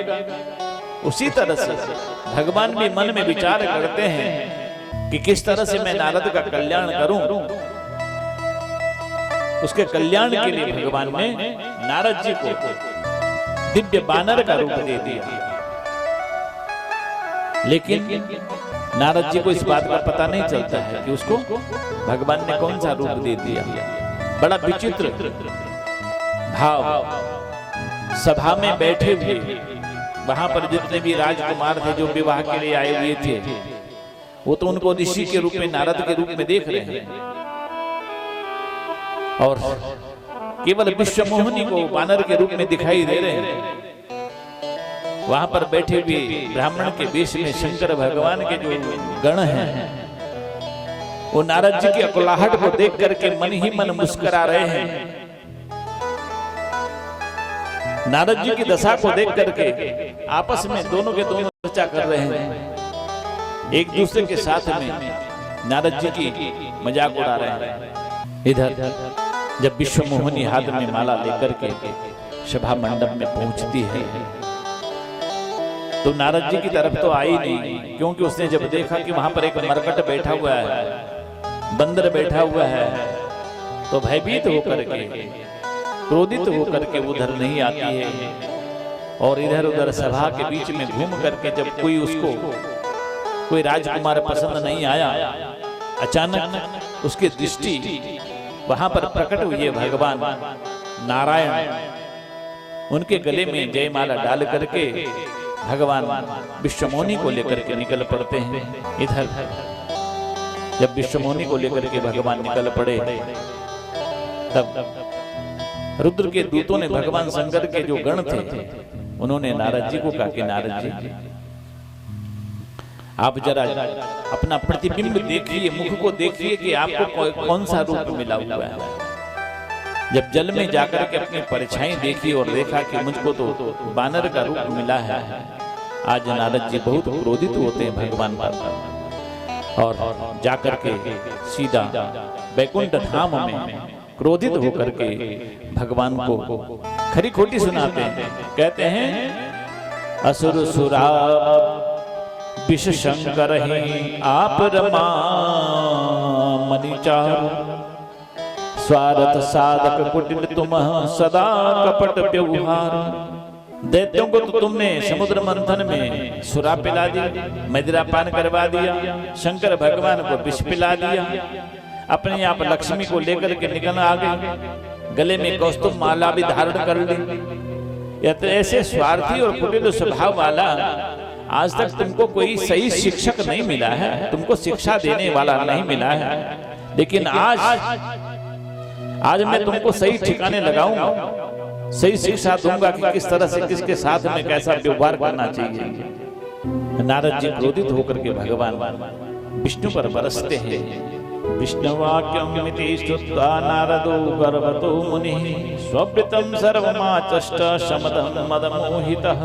उसी तरह से भगवान भी मन में विचार करते हैं कि किस तरह से मैं नारद का कल्याण करूं। उसके कल्याण के लिए भगवान ने नारद जी को दिव्य बानर का रूप दे दिया। लेकिन नारद जी को इस बात का पता नहीं चलता है कि उसको भगवान ने कौन सा रूप दे दिया। बड़ा विचित्र भाव। सभा में बैठे हुए वहां पर जितने भी राजकुमार थे जो विवाह के लिए आए हुए थे, वो तो उनको ऋषि के रूप में, नारद के रूप में देख रहे हैं, और केवल विश्वमोहिनी को बानर के रूप में दिखाई दे रहे हैं। वहां पर बैठे हुए ब्राह्मण के वेश में शंकर भगवान के जो गण हैं, वो नारद जी की अकुलाहट को देख करके मन ही मन मुस्कुरा रहे हैं। नारद जी की दशा को देख करके आपस में दोनों के दोनों चर्चा कर रहे हैं, एक दूसरे के साथ में नारद जी की मजाक उड़ा रहे हैं। इधर जब विश्वमोहिनी हाथ में माला लेकर के सभा मंडप में पहुंचती है, तो नारद जी की तरफ तो आई नहीं, क्योंकि उसने जब देखा कि वहां पर एक मरकट बैठा हुआ है, बंदर बैठा हुआ है, तो भयभीत होकर के, क्रोधित होकर के उधर नहीं आती है। और इधर उधर सभा के बीच में घूम करके जब कोई राजकुमार पसंद नहीं आया, अचानक उसकी दृष्टि वहां पर प्रकट हुई है भगवान नारायण। उनके गले में जयमाला डाल करके भगवान विश्वमोहिनी को लेकर के निकल पड़ते हैं। इधर जब विश्वमोहिनी को लेकर के भगवान निकल पड़े, तब रुद्र के दूतों ने भगवान शंकर के जो गण थे, उन्होंने नारद जी को कहा कि नारद जी आप जरा अपना प्रतिबिंब देखिए, मुख को देखिए कि आपको कौन सा रूप मिला हुआ है। जब जल में जाकर के अपनी परछाई देखी और देखा कि मुझको तो बानर का रूप मिला है। आज नारद जी बहुत क्रोधित होते हैं भगवान पर, और जाकर के सीधा वैकुंठ धाम में क्रोधित होकर के भगवान को खरी खोटी सुनाते हैं। कहते हैं असुर सुरा विष शंकर ही आप रमा मनिचार, स्वार्थ साधक कुटिल तुम सदा कपट व्यवहार। दैत्यों को तो तुमने समुद्र मंथन में सुरा पिला दी, मदिरा पान करवा दिया, शंकर भगवान को विष पिला दिया, अपने आप लक्ष्मी को लेकर के निकल आ गए, गले में कौस्तुभ माला भी धारण कर ली। या तो ऐसे स्वार्थी और कुटिल स्वभाव वाला आज तक तुमको कोई सही शिक्षक नहीं मिला है, तुमको शिक्षा देने वाला नहीं मिला है। लेकिन आज मैं तुमको सही ठिकाने लगाऊंगा, सही शिक्षा दूंगा कि किस तरह से किसके साथ में कैसा व्यवहार करना चाहिए। नारद जी क्रोधित होकर के भगवान विष्णु पर बरसते हैं। विष्णुवाक्यमिति श्रुत्वा नारदो गर्वतो मुनिः, स्ववृतं सर्वमाचष्ट शमदं मदमोहितः।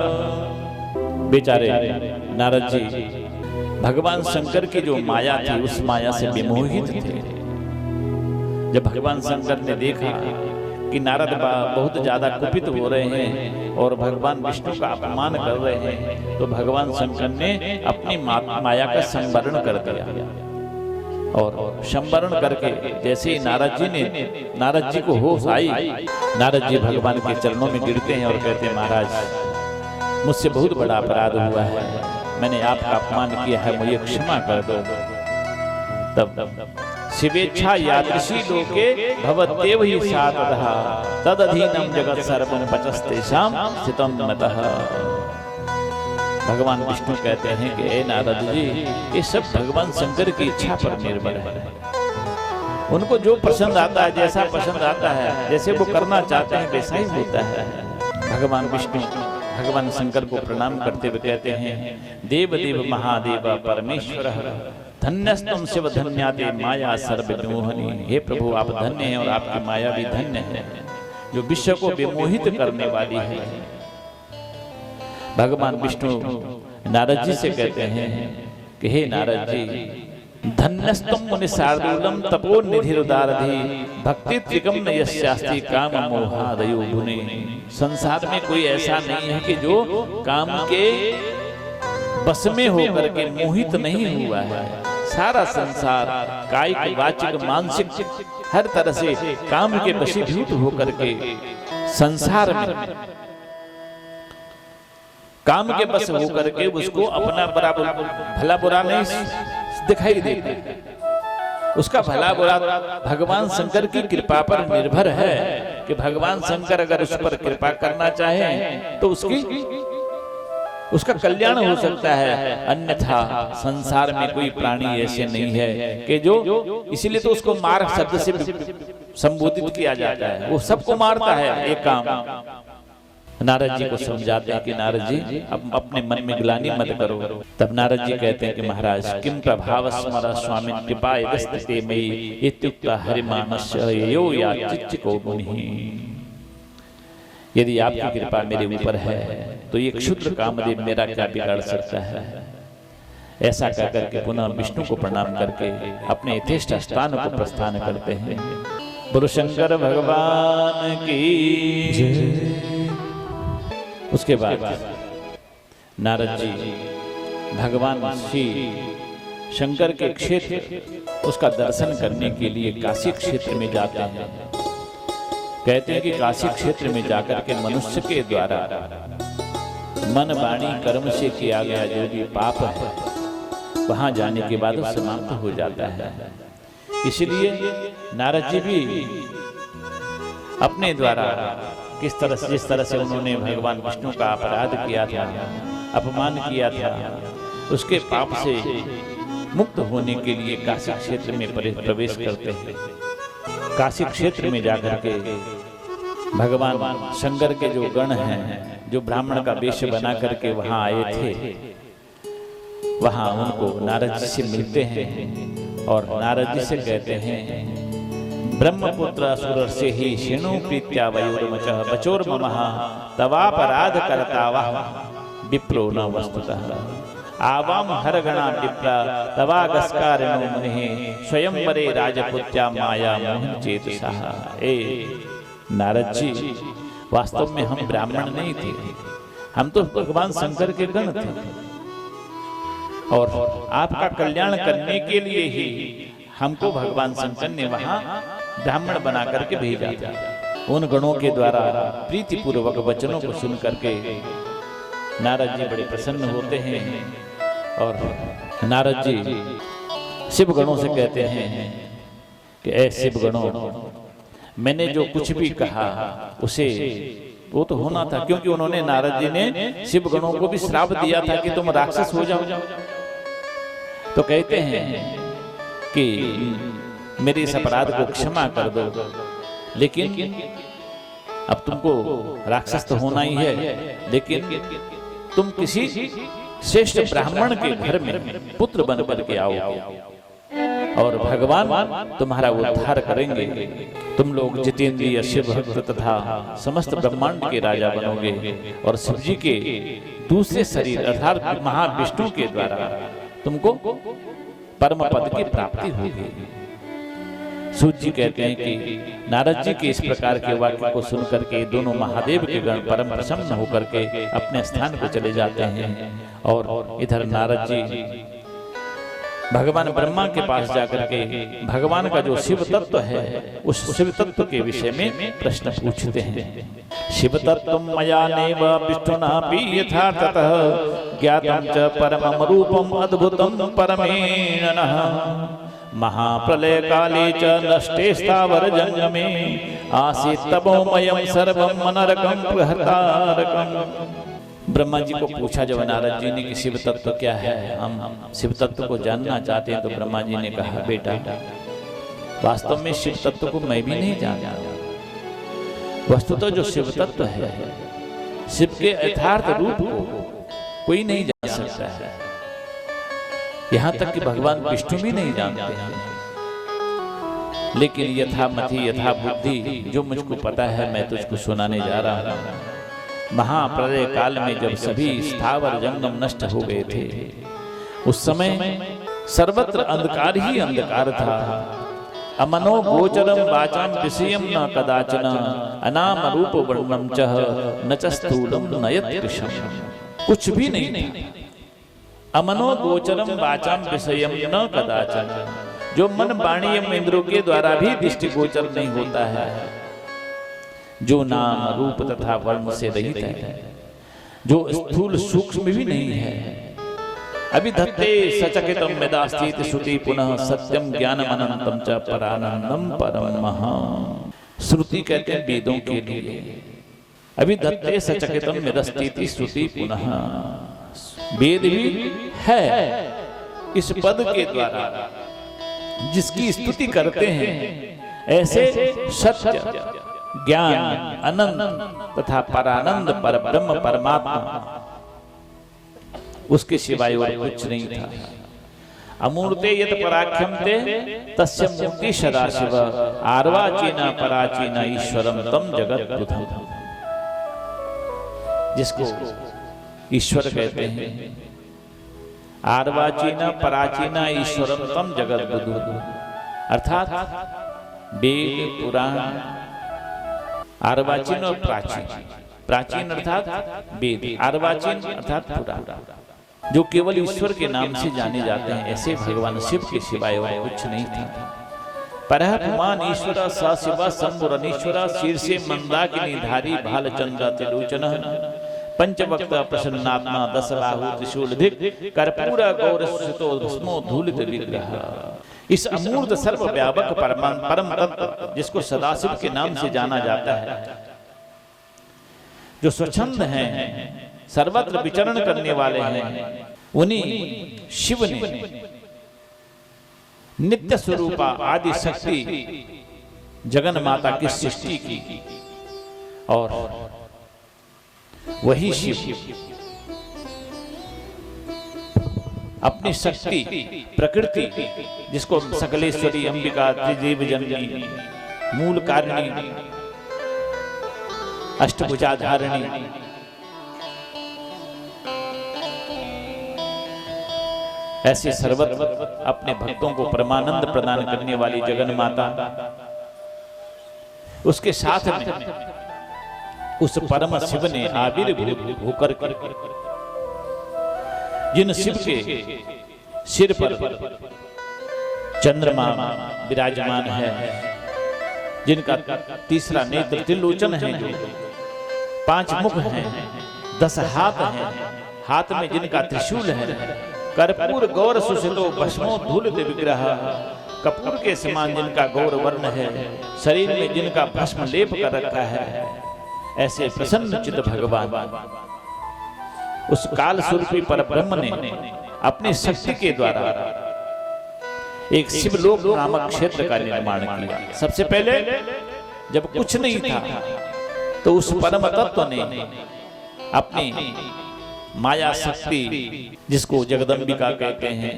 बेचारे नारद जी भगवान शंकर की जो माया थी, उस माया से विमोहित थे। जब भगवान शंकर ने देखा कि नारद बहुत ज्यादा कुपित हो रहे हैं और भगवान विष्णु का अपमान कर रहे हैं, तो भगवान शंकर ने अपनी माया का संवरण कर दिया। और संवरण करके जैसे ही नारद जी को होश आई, नारद जी भगवान के चरणों में गिरते हैं और कहते हैं महाराज मुझसे बहुत बड़ा अपराध हुआ है, मैंने आपका अपमान किया है, मुझे क्षमा कर दो। तब शिवेच्छा यादृशी लोके भवत्येव हि साततः तदधीनं जगत् सर्वं पचस्तेषां स्थितं मतः। भगवान विष्णु कहते हैं कि ए नारद जी, ये सब भगवान शंकर की इच्छा पर निर्भर है। उनको जो पसंद आता है, जैसा पसंद आता है, जैसे वो करना चाहते हैं वैसा ही होता है। भगवान विष्णु भगवान शंकर को प्रणाम करते हुए कहते हैं, देव देव महादेव परमेश्वर धन्यस्तम शिव धन्याते माया सर्व विमोहनी। हे प्रभु आप धन्य हैं और आपकी माया भी धन्य है जो विश्व को विमोहित करने वाली है। भगवान विष्णु नारद जी से कहते हैं कि हे नारद जी, धन्यस्तम मुनि शार्दूलम तपो निधिरुदारधि भक्ति त्रिकम न यस्यास्ति काम मोहादयो गुणे। संसार में कोई ऐसा नहीं है कि जो काम के बस में होकर के मोहित नहीं हुआ है। सारा संसार कायिक वाचिक मानसिक हर तरह से काम के वशीभूत होकर के संसार में काम के बस होकर के उसको अपना भला बुरा नहीं दिखाई देता। उसका भला बुरा भगवान शंकर की कृपा पर निर्भर है कि भगवान शंकर अगर उस पर कृपा करना चाहे तो उसका कल्याण हो सकता है। अन्यथा संसार में कोई प्राणी ऐसे नहीं है कि जो, इसीलिए तो उसको मार शब्द से संबोधित किया जाता है। वो सबको मारता है एक काम। नारद जी को समझाते हैं कि नारद जी अब अपने मन में ग्लानि मत करो। तब नारद जी कहते हैं कि महाराज किम प्रभाव स्मर स्वामी कृपा यदस्ते मयि इत्युक्ता हरिमानस्य यो याचिच को मुनि। यदि आपकी कृपा मेरे ऊपर है तो ये क्षुद्र कामदेव मेरा क्या बिगाड़ सकता है। ऐसा कहकर के पुनः विष्णु को प्रणाम करके अपने यथेष्ट स्थान को प्रस्थान करते हैं। बोलो शंकर भगवान की। उसके बाद नारद जी भगवान श्री शंकर के क्षेत्र उसका दर्शन करने के लिए काशी क्षेत्र में जाते हैं। कहते हैं कि काशी क्षेत्र में जाकर के मनुष्य के द्वारा मन वाणी कर्म से किया गया जो भी पाप है वहां जाने के बाद समाप्त हो जाता है। इसलिए नारद जी भी अपने द्वारा जिस तरह से उन्होंने भगवान विष्णु का अपराध किया था, अपमान किया था, उसके पाप से मुक्त होने के लिए काशी क्षेत्र में प्रवेश करते हैं। काशी क्षेत्र में जाकर के भगवान शंकर के जो गण हैं, जो ब्राह्मण का वेश बना करके वहां आए थे, वहां उनको नारद जी से मिलते हैं और नारद जी से कहते हैं, ब्रह्मपुत्र असुर से ही शेणु प्रीत्या वयोर्मच बचोर ममः तवापराध करता वह विप्रो न वस्तुतः आवाम हरगणा विप्रा तवागस्कारिणो मुनिः स्वयंवरे राजपुत्या माया मोहन चेतसः। ए नारद जी, वास्तव में हम ब्राह्मण नहीं थे, हम तो भगवान शंकर के गण थे और आपका कल्याण करने के लिए ही हमको भगवान शंकर ने वहां ब्राह्मण बना करके भेजा था। उन गणों के द्वारा प्रीति पूर्वक वचनों को सुन करके नारद जी बड़े प्रसन्न होते हैं और नारद जी शिव गणों से कहते हैं कि ऐ शिव गणों, मैंने जो कुछ भी कहा उसे वो तो होना था, क्योंकि उन्होंने नारद जी ने शिव गणों को भी श्राप दिया था कि तुम राक्षस हो जाओ। तो कहते हैं कि मेरे इस अपराध को क्षमा कर दो, लेकिन अब तुमको राक्षस तो होना ही है, लेकिन तुम किसी श्रेष्ठ ब्राह्मण के घर में पुत्र बन करके आओ और भगवान तुम्हारा उद्धार करेंगे। तुम लोग जितेंद्रिय शिव भक्त तथा समस्त ब्रह्मांड के राजा बनोगे और शिव जी के दूसरे शरीर अर्थात महाविष्णु के द्वारा तुमको परम पद की प्राप्ति होगी। सूत जी कहते हैं कि नारद जी के इस प्रकार के वाक्य को सुन करके दोनों महादेव के गण परम प्रसन्न होकर के अपने स्थान पर चले जाते हैं और इधर नारद जी भगवान ब्रह्मा के पास जाकर के भगवान का जो शिव तत्व है उस शिव तत्व के विषय में प्रश्न पूछते हैं। शिव तत्व मया नैव विष्णुना भी यथार्थतः ज्ञातं च परमं रूपम् अद्भुतं परमेण नः महाप्रलय काले च नष्टे स्थावर जंगमे आसीत् तपोमयं सर्वं मनरकं प्रहतारकम्। ब्रह्मा जी को पूछा जब नारद जी ने कि शिव तत्व क्या है, हम शिव तत्व को जानना चाहते हैं, तो ब्रह्मा जी ने कहा बेटा वास्तव में शिव तत्व को मैं भी नहीं जानता। वस्तुतः जो शिव तत्व है शिव के यथार्थ रूप को कोई नहीं जान सकता है, यहां तक कि भगवान विष्णु भी नहीं जानते हैं। लेकिन यथामति यथा बुद्धि जो मुझको पता है मैं तुझको सुनाने जा रहा हूं। महाप्रलय काल में जब सभी स्थावर जंगम नष्ट हो गए थे, उस समय सर्वत्र अंधकार ही अंधकार था। अमनो गोचरम वाचाम विषयम न कदाचन अनाम रूप वर्णम च न च स्थूलम नयत कृशम। कुछ भी नहीं था। अमनो गोचरम वाचाम विषयम न कदाचन, जो मन वाणी इंद्रियों के द्वारा भी दृष्टि गोचर नहीं होता है, जो नाम रूप तथा वर्ण से रहित है, जो स्थूल सूक्ष्म भी नहीं है। अभिधत्ते सचकितम मेदास्तीत श्रुति पुनः सत्यम ज्ञानम अनंतम च परानंदम परम महा। श्रुति कहते हैं वेदों के लिए। अभिधत्ते सचकितम मेदास्तीत श्रुति पुनः, वेद भी है इस पद के द्वारा जिसकी स्तुति करते हैं। ऐसे सत्य ज्ञान अनंत तथा परानंद पर ब्रह्म परमात्मा, उसके सिवाय और कुछ नहीं था। अमूर्ते यत पराख्यम ते तस्य मूर्ति सदाशिव आर्वाचीना पराचीना ईश्वरम तम जगत बुधम। जिसको ईश्वर कहते हैं, आर्वाचीना पराचीना ईश्वरम तम जगत बुधु, अर्थात वेद पुराण, आर्वाचीन और प्राचीन। प्राचीन अर्थात वेद, आर्वाचीन अर्थात पुराण, जो केवल ईश्वर के नाम से जाने जाते हैं। ऐसे भगवान शिव के सिवाय और कुछ नहीं था। परह पुमान ईश्वर स शिव शंभुरनीश्वर शीर्षे मंदाकिनी धारी भालचंद्र त्रिलोचन पंचवक्त प्रसन्नात्मा दस बाहु त्रिशूलधिक कर्पूर गौर सुतो भस्मो धूलित विग्रह। इस अमूर्त सर्वव्यापक परम तत्व जिसको सदाशिव के नाम से जाना जाता है, जो स्वच्छंद हैं, सर्वत्र विचरण करने वाले हैं, उन्हीं शिव ने नित्य स्वरूपा आदि शक्ति जगन माता की सृष्टि की। और वही शिव अपनी शक्ति प्रकृति, जिसको सकलेश्वरी अंबिका त्रिदेव जननी मूल कारिणी अष्टभुजाधारिणी, ऐसे सर्वत्र अपने भक्तों को परमानंद प्रदान करने वाली जगन माता, उसके साथ में उस परम शिव ने आविर्भूत होकर जिन शिव के सिर पर चंद्रमा विराजमान है, जिनका तीसरा नेत्र त्रिलोचन है, जो 5 मुख हैं, 10 हाथ हैं, हाथ में जिनका त्रिशूल है, कर्पूर गौर सुसितो भस्मो धूलित विग्रह, कपूर के समान जिनका गौर वर्ण है, शरीर में जिनका भस्म लेप कर रखा है, ऐसे प्रसन्न चित्त भगवान उस काल स्वरूपी परब्रह्म ने अपनी शक्ति के द्वारा एक शिवलोक नामक क्षेत्र का निर्माण किया। सबसे पहले जब कुछ नहीं था तो उस परम तत्व ने अपनी माया शक्ति, जिसको जगदम्बिका कहते हैं,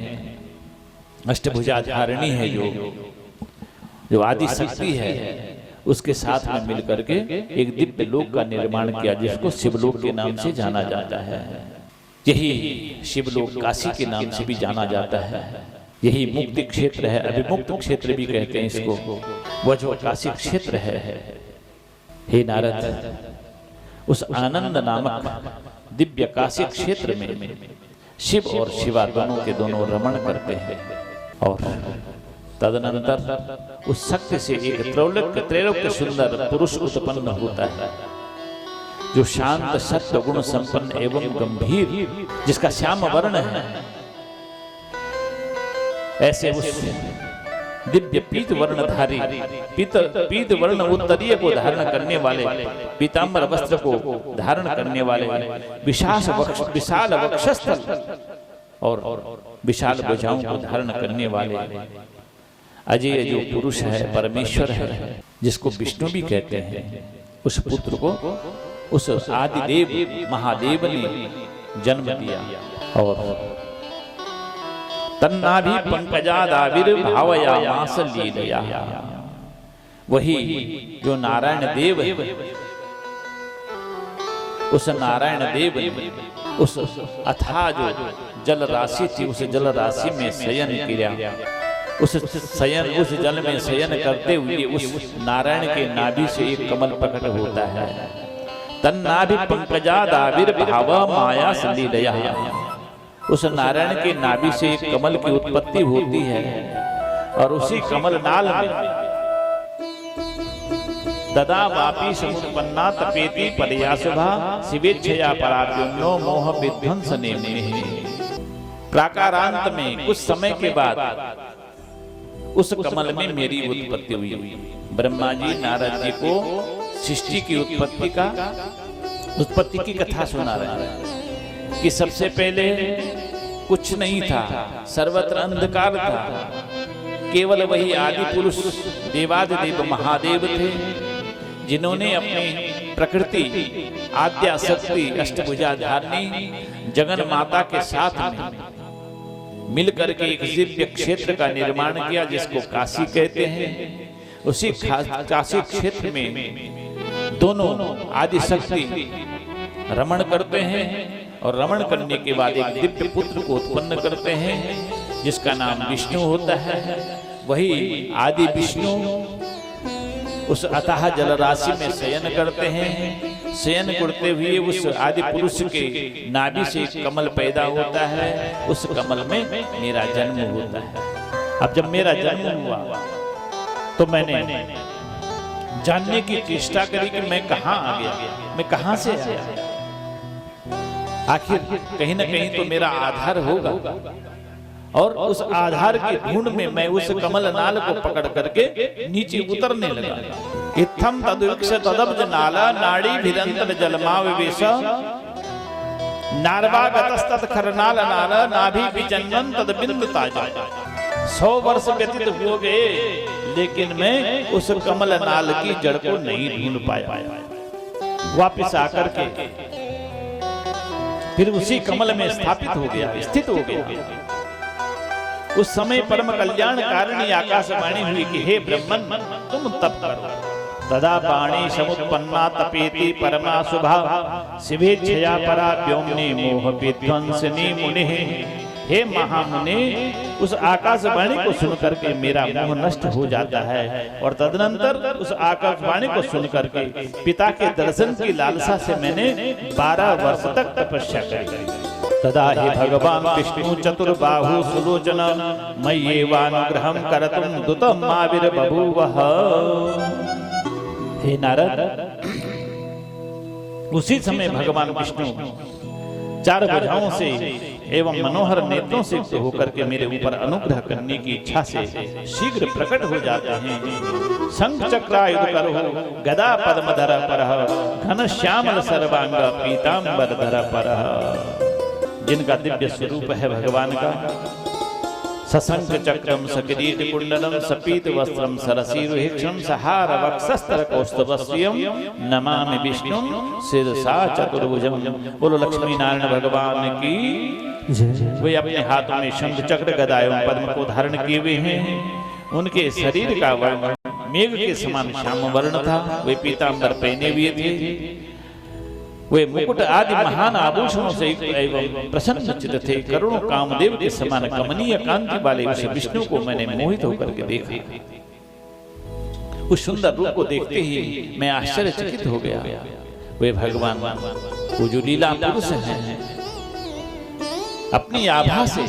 अष्टभुजाधारिणी है, जो आदि शक्ति है, उसके साथ में मिलकर के एक दिव्य लोक का निर्माण किया, जिसको शिवलोक के नाम से जाना जाता है। यही शिवलोक काशी के नाम से भी जाना जाता है। यही मुक्ति क्षेत्र है, अभिमुक्त क्षेत्र भी कहते हैं इसको। वह जो काशी क्षेत्र है, हे नारद, उस आनंद नामक दिव्य काशी क्षेत्र में शिव और शिवा दोनों के दोनों रमण करते हैं। और तदनंतर उस शक्ति से एक त्रैलोक्य सुंदर पुरुष उत्पन्न होता है, जो शांत सत्य गुण संपन्न एवं गंभीर, जिसका श्याम वर्ण है। ऐसे उस दिव्य पीत वर्णधारी, पीत वर्ण उत्तरीय को धारण करने वाले, पीतांबर वस्त्र को धारण करने वाले, विशाल वक्षस्थल और विशाल भुजाओं को धारण करने वाले अजय जो पुरुष है, परमेश्वर है, जिसको विष्णु भी कहते हैं, उस पुत्र को उस आदिदेव महादेव ने जन्म दिया। और तन्नाभि पंकजादाविर्भावयामास लीलया, वही जो नारायण देव है, उस नारायण देव ने उस अथाह जो जल राशि थी, उस जल राशि में शयन किया। उस जल में शयन करते हुए उस नारायण के नाभि से एक कमल प्रकट होता है। तन्नाभि पंकजादाविर्भाव माया सलीलया, उस नारायण के नाभि से एक कमल की उत्पत्ति होती है। और उसी कमल नाल में ददा वापी समुत्पन्ना तपेति पदयाशुभा शिवेच्छया पराद्युम्नो मोह विध्वंस नेमि। प्राकारांत में कुछ समय के बाद उस कमल में मेरी उत्पत्ति हुई। ब्रह्मा जी नारद जी को सृष्टि की उत्पत्ति की कथा सुना रहे हैं कि सबसे पहले कुछ नहीं था, सर्वत्र अंधकार था, केवल वही आदि पुरुष देवादिदेव महादेव थे, जिन्होंने अपनी प्रकृति आद्या शक्ति अष्टभुजा धारणी जगन माता के साथ में मिलकर के एक दिव्य क्षेत्र का निर्माण किया, जिसको काशी कहते हैं। उसी काशी क्षेत्र में दोनों आदि शक्ति रमण करते हैं और रमण करने के बाद एक दिव्य पुत्र को उत्पन्न करते हैं, जिसका नाम विष्णु होता है। वही आदि विष्णु उस अथाह जल राशि में शयन करते हैं। शयन करते हुए उस आदि पुरुष के नाभि से कमल पैदा होता है, उस कमल में मेरा जन्म होता है। अब जब मेरा जन्म हुआ तो मैंने जानने की चेष्टा करी कि मैं कहाँ आ गया, मैं कहाँ से आया, आखिर कहीं ना कहीं तो मेरा आधार होगा। और उस आधार की ढूंढ में मैं उस कमल नाल को पकड़ करके नीचे उतरने लगा। इत्थम तद्वृक्ष तदब्ज नाला नाड़ी भिरंतर जलमा विवेश नारवागतस्तत खरनाल नाल नाभि विजन्मन तद बिंदु ताजा। 100 वर्ष व्यतीत हो गए, लेकिन मैं उस कमल नाल की जड़ को नहीं ढूंढ पाया। वापिस आकर के फिर उसी कमल में स्थापित हो गया, स्थित हो गया। उस समय परम कल्याण कारिणी आकाशवाणी हुई कि हे ब्रह्मन, तुम तप करो। तदा पाणी समुत्पन्ना तपेति परमा शुभा शिवेच्छया परा व्योमनि मोह विध्वंसनि मुनि। हे महामुनि, उस आकाशवाणी को सुनकर के मेरा मोह नष्ट हो जाता है। और तदनंतर उस आकाशवाणी को सुनकर के पिता के दर्शन की लालसा से मैंने 12 वर्ष तक तपस्या करी। तदा हि भगवान विष्णु चतुर्बाहु सुलोचन मय्येवानुग्रहं करतुं दुतं आविर्बभूवः। हे नारद, उसी समय भगवान विष्णु 4 भुजाओं से एवं मनोहर नेत्रों से युक्त होकर के मेरे ऊपर अनुग्रह करने की इच्छा से शीघ्र प्रकट हो जाते हैं। शंख चक्रायुध करो गदा पद्मधर परः घन श्यामल सर्वांग पीतांबर धर परः। जिनका दिव्य स्वरूप है भगवान का, सशंख चक्रम सकिरीट कुंडलम सपीत वस्त्रम सरसीरुहिक्षम सहार वक्षस्तर कौस्तुभस्यम नमामि विष्णु शिरसा चतुर्भुजम। बोलो लक्ष्मी नारायण भगवान की। वे अपने हाथों में शंख चक्र गदा एवं पद्म को धारण किए हुए हैं। उनके शरीर का वर्ण मेघ के समान श्याम वर्ण था। वे पीतांबर पहने हुए थे। वे मुकुट आदि महान आभूषणों से एवं प्रसन्नचित्त थे। करोड़ों कामदेव के समान कमनीय कांति वाले उस विष्णु को मैंने मोहित होकर के देखा। उस सुंदर रूप को देखते ही मैं आश्चर्यचकित हो गया। वे भगवान वो जो लीला पुरुष हैं, अपनी आभा से